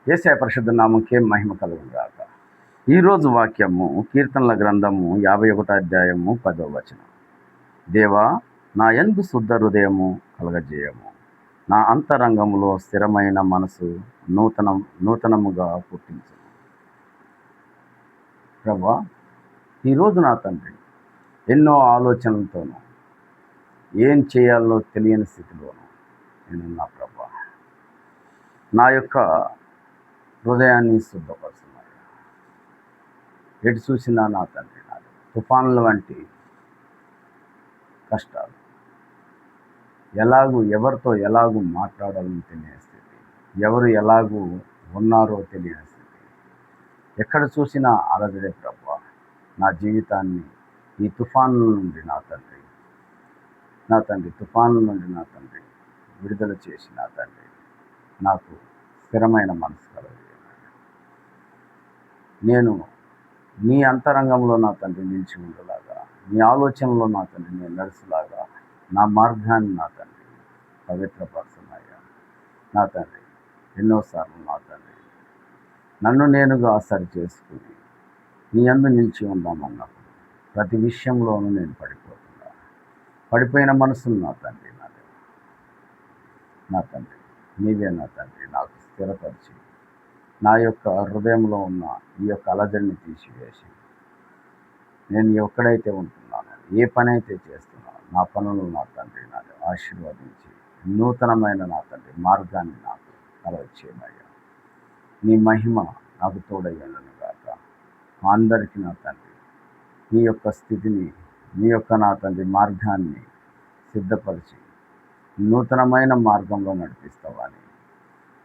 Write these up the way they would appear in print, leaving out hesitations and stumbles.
యేసయ్య పరిశుద్ధ నామముకే మహిమ కలుగును గాక. ఈరోజు వాక్యము కీర్తనల గ్రంథము 51 అధ్యాయము 10వ వచనం. దేవా, నా యందు శుద్ధ హృదయము కలగజేయము, నా అంతరంగములో స్థిరమైన మనసు నూతనముగా పుట్టించు. ప్రభా, ఈరోజు నా తండ్రి ఎన్నో ఆలోచనలతోనూ ఏం చేయాలో తెలియని స్థితిలోనూ నేనున్నా ప్రభా. నా యొక్క హృదయాన్ని శుద్ధపరుస్తున్నాడు. ఎటు చూసినా నా తండ్రి నాది తుఫానుల వంటి కష్టాలు, ఎవరితో ఎలాగూ మాట్లాడాలని తెలియని స్థితి, ఎవరు ఎలాగూ ఉన్నారో తెలియని స్థితి, ఎక్కడ చూసినా అలజడే ప్రభా. నా జీవితాన్ని ఈ తుఫానుల నుండి నా తండ్రి తుఫానుల నుండి నా తండ్రి విడుదల చేసి నా తండ్రి నాకు స్థిరమైన మనసు కలగజేయండి. నేను నీ అంతరంగంలో నా తండ్రి నిలిచి ఉండేలాగా, నీ ఆలోచనలో నా తండ్రి నేను నడుచులాగా నా మార్గాన్ని నా తండ్రి పవిత్రపరుచున్నాయా. నా తండ్రి ఎన్నోసార్లు నా తండ్రి నన్ను నేనుగా సరి చేసుకుని నీ యందు నిలిచి ఉందామన్నప్పుడు ప్రతి విషయంలోనూ నేను పడిపోయిన మనసును నా తండ్రి నా తండ్రి నీవే నా తండ్రి నాకు స్థిరపరిచి నా యొక్క హృదయంలో ఉన్న ఈ యొక్క అలజడిని తీసివేసి నేను ఎక్కడైతే ఉంటున్నానో, ఏ పని అయితే చేస్తున్నానో నా పనులు నా తండ్రి నాకు ఆశీర్వదించి నూతనమైన నా తండ్రి మార్గాన్ని నాకు కలగచేయమయ్యా. నీ మహిమ నాకు తోడయ్యను గాక. అందరికీ నా తండ్రి నీ యొక్క స్థితిని, నీ యొక్క నా తండ్రి మార్గాన్ని సిద్ధపరిచి నూతనమైన మార్గంలో నడిపిస్తావని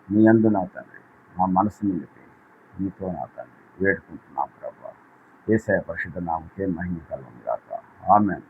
నీ యందు నా తండ్రి నా మనసు నిలిపి నీతో నా తండ్రి వేడుకుంటున్నాం ప్రభా. యేసయ్య పరిశుద్ధ నామముకే మహిమ కలుగును గాక. ఆమేన్.